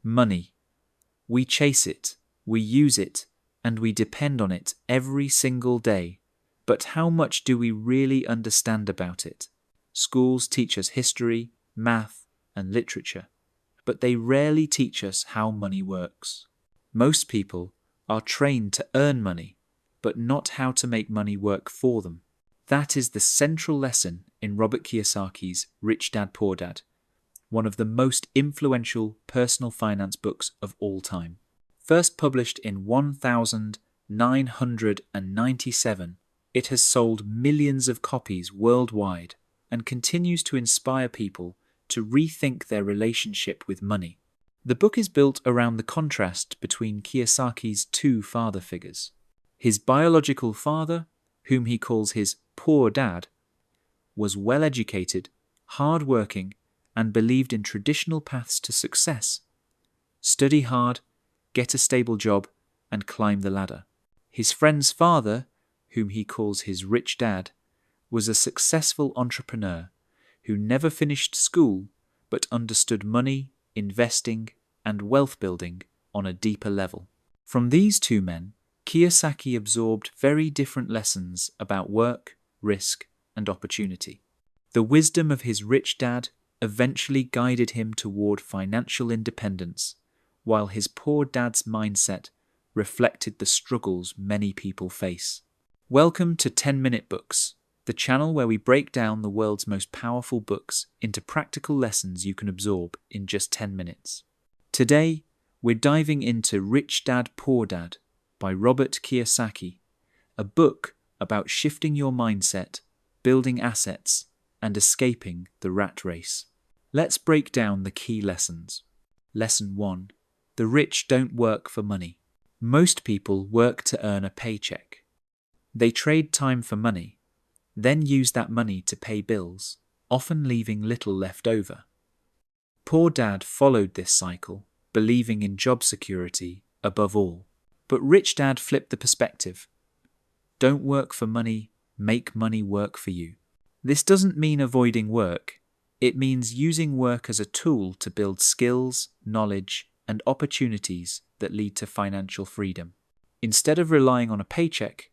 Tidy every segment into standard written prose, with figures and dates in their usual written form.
Money. We chase it, we use it, and we depend on it every single day. But how much do we really understand about it? Schools teach us history, math, and literature, but they rarely teach us how money works. Most people are trained to earn money, but not how to make money work for them. That is the central lesson in Robert Kiyosaki's Rich Dad, Poor Dad, one of the most influential personal finance books of all time. First published in 1997, it has sold millions of copies worldwide and continues to inspire people to rethink their relationship with money. The book is built around the contrast between Kiyosaki's two father figures. His biological father, whom he calls his poor dad, was well-educated, hard-working, and believed in traditional paths to success. Study hard, get a stable job, and climb the ladder. His friend's father, whom he calls his rich dad, was a successful entrepreneur who never finished school but understood money, investing, and wealth building on a deeper level. From these two men, Kiyosaki absorbed very different lessons about work, risk, and opportunity. The wisdom of his rich dad eventually guided him toward financial independence, while his poor dad's mindset reflected the struggles many people face. Welcome to 10-Minute Books, the channel where we break down the world's most powerful books into practical lessons you can absorb in just 10 minutes. Today, we're diving into Rich Dad, Poor Dad by Robert Kiyosaki, a book about shifting your mindset, building assets, and escaping the rat race. Let's break down the key lessons. Lesson 1. The rich don't work for money. Most people work to earn a paycheck. They trade time for money, then use that money to pay bills, often leaving little left over. Poor Dad followed this cycle, believing in job security above all. But Rich Dad flipped the perspective. Don't work for money, make money work for you. This doesn't mean avoiding work. It means using work as a tool to build skills, knowledge, and opportunities that lead to financial freedom. Instead of relying on a paycheck,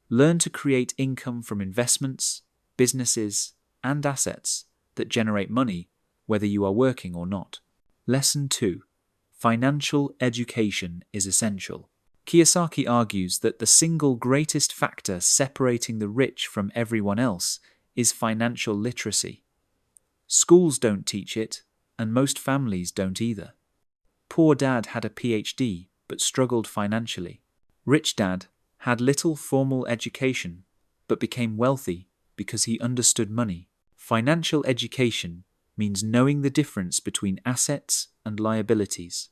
learn to create income from investments, businesses, and assets that generate money whether you are working or not. Lesson 2. Financial education is essential. Kiyosaki argues that the single greatest factor separating the rich from everyone else is financial literacy. Schools don't teach it, and most families don't either. Poor Dad had a PhD but struggled financially. Rich Dad had little formal education but became wealthy because he understood money. Financial education means knowing the difference between assets and liabilities,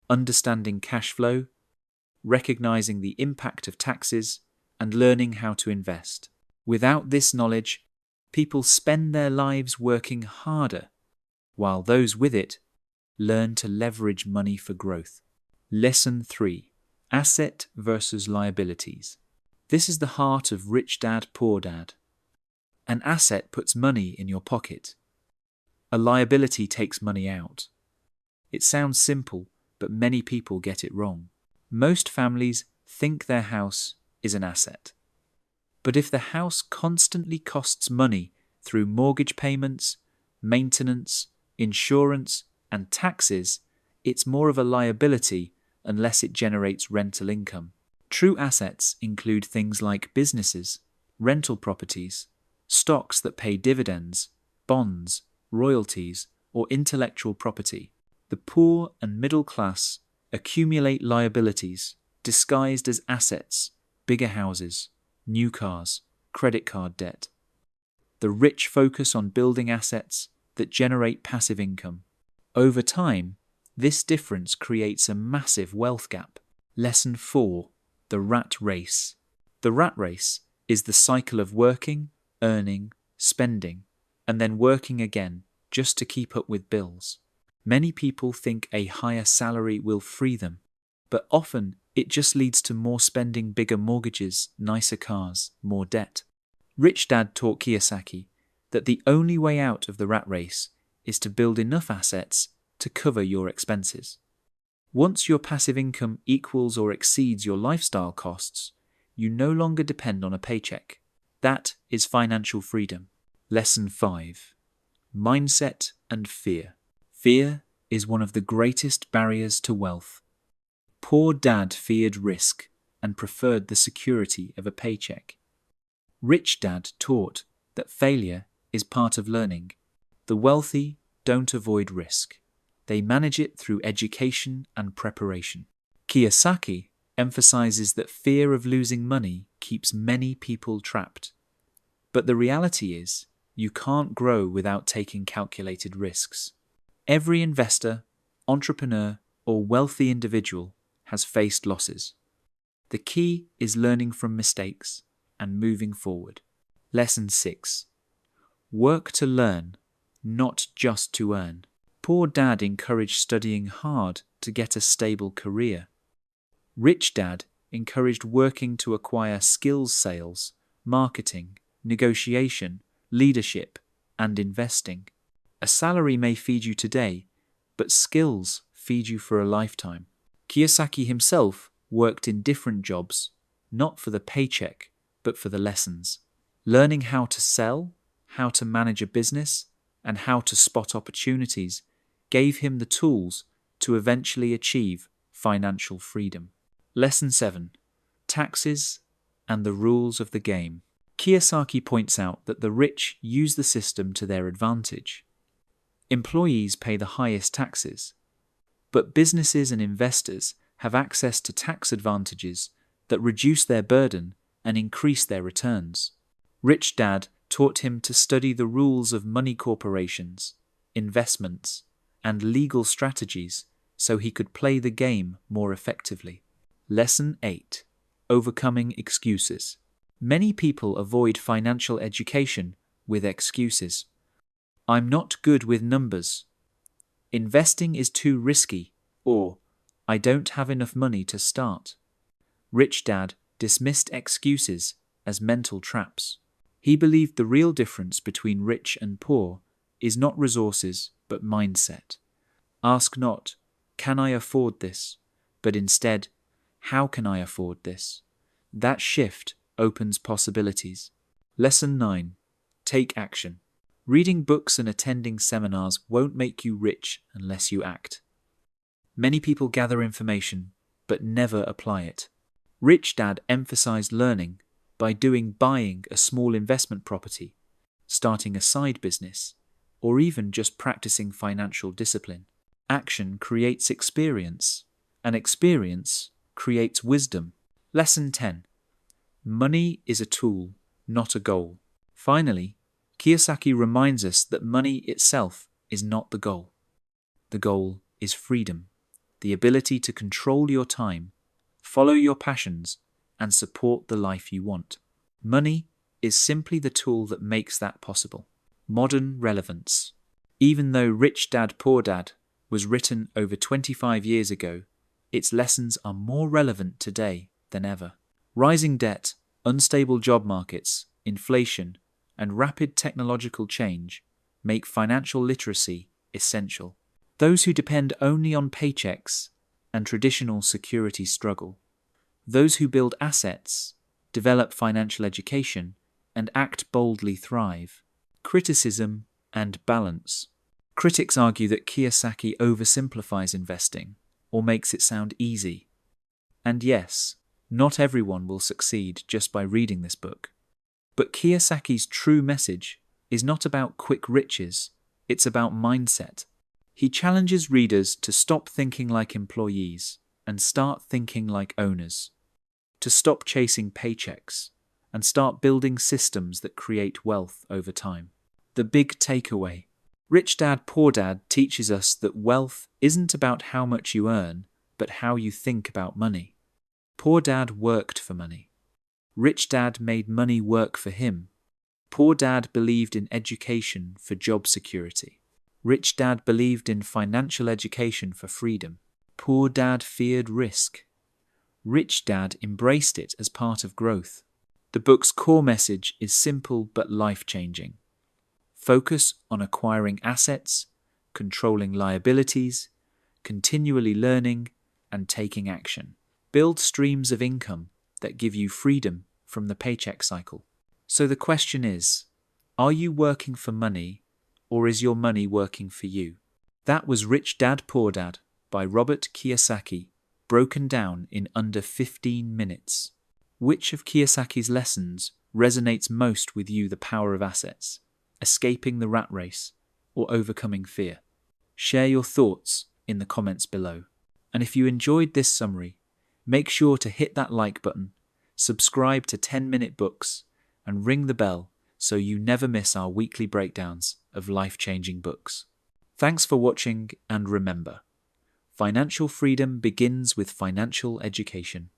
understanding cash flow, recognizing the impact of taxes, and learning how to invest. Without this knowledge, people spend their lives working harder, while those with it learn to leverage money for growth. Lesson 3. Asset versus liabilities. This is the heart of Rich Dad, Poor Dad. An asset puts money in your pocket. A liability takes money out. It sounds simple, but many people get it wrong. Most families think their house is an asset. But if the house constantly costs money through mortgage payments, maintenance, insurance, and taxes, it's more of a liability unless it generates rental income. True assets include things like businesses, rental properties, stocks that pay dividends, bonds, royalties, or intellectual property. The poor and middle class accumulate liabilities disguised as assets, bigger houses, new cars, credit card debt. The rich focus on building assets that generate passive income. Over time, this difference creates a massive wealth gap. Lesson 4. The rat race. The rat race is the cycle of working, earning, spending, and then working again just to keep up with bills. Many people think a higher salary will free them, but often it just leads to more spending, bigger mortgages, nicer cars, more debt. Rich Dad taught Kiyosaki that the only way out of the rat race is to build enough assets to cover your expenses. Once your passive income equals or exceeds your lifestyle costs, you no longer depend on a paycheck. That is financial freedom. Lesson 5. Mindset and fear. Fear is one of the greatest barriers to wealth. Poor Dad feared risk and preferred the security of a paycheck. Rich Dad taught that failure is part of learning. The wealthy don't avoid risk. They manage it through education and preparation. Kiyosaki emphasizes that fear of losing money keeps many people trapped. But the reality is, you can't grow without taking calculated risks. Every investor, entrepreneur, or wealthy individual has faced losses. The key is learning from mistakes and moving forward. Lesson 6. Work to learn, not just to earn. Poor Dad encouraged studying hard to get a stable career. Rich Dad encouraged working to acquire skills sales, marketing, negotiation, leadership, and investing. A salary may feed you today, but skills feed you for a lifetime. Kiyosaki himself worked in different jobs, not for the paycheck, but for the lessons. Learning how to sell, how to manage a business, and how to spot opportunities gave him the tools to eventually achieve financial freedom. Lesson 7. Taxes and the rules of the game. Kiyosaki points out that the rich use the system to their advantage. Employees pay the highest taxes, but businesses and investors have access to tax advantages that reduce their burden and increase their returns. Rich Dad taught him to study the rules of money corporations, investments, and legal strategies so he could play the game more effectively. Lesson 8. Overcoming excuses. Many people avoid financial education with excuses. I'm not good with numbers. Investing is too risky, or I don't have enough money to start. Rich Dad dismissed excuses as mental traps. He believed the real difference between rich and poor is not resources, but mindset. Ask not, can I afford this? But instead, how can I afford this? That shift opens possibilities. Lesson 9. Take action. Reading books and attending seminars won't make you rich unless you act. Many people gather information, but never apply it. Rich Dad emphasized learning by buying a small investment property, starting a side business, or even just practicing financial discipline. Action creates experience, and experience creates wisdom. Lesson 10. Money is a tool, not a goal. Finally, Kiyosaki reminds us that money itself is not the goal. The goal is freedom, the ability to control your time, follow your passions, and support the life you want. Money is simply the tool that makes that possible. Modern relevance. Even though Rich Dad, Poor Dad was written over 25 years ago, its lessons are more relevant today than ever. Rising debt, unstable job markets, inflation, and rapid technological change make financial literacy essential. Those who depend only on paychecks and traditional security struggle. Those who build assets, develop financial education, and act boldly thrive. Criticism and balance. Critics argue that Kiyosaki oversimplifies investing or makes it sound easy. And yes, not everyone will succeed just by reading this book. But Kiyosaki's true message is not about quick riches, it's about mindset. He challenges readers to stop thinking like employees and start thinking like owners, to stop chasing paychecks and start building systems that create wealth over time. The big takeaway. Rich Dad, Poor Dad teaches us that wealth isn't about how much you earn, but how you think about money. Poor Dad worked for money. Rich Dad made money work for him. Poor Dad believed in education for job security. Rich Dad believed in financial education for freedom. Poor Dad feared risk. Rich Dad embraced it as part of growth. The book's core message is simple but life-changing. Focus on acquiring assets, controlling liabilities, continually learning, and taking action. Build streams of income that give you freedom from the paycheck cycle. So the question is, are you working for money, or is your money working for you? That was Rich Dad Poor Dad by Robert Kiyosaki, broken down in under 15 minutes. Which of Kiyosaki's lessons resonates most with you? The power of assets, escaping the rat race, or overcoming fear? Share your thoughts in the comments below. And if you enjoyed this summary, make sure to hit that like button, subscribe to 10-Minute Books, and ring the bell so you never miss our weekly breakdowns of life-changing books. Thanks for watching, and remember, financial freedom begins with financial education.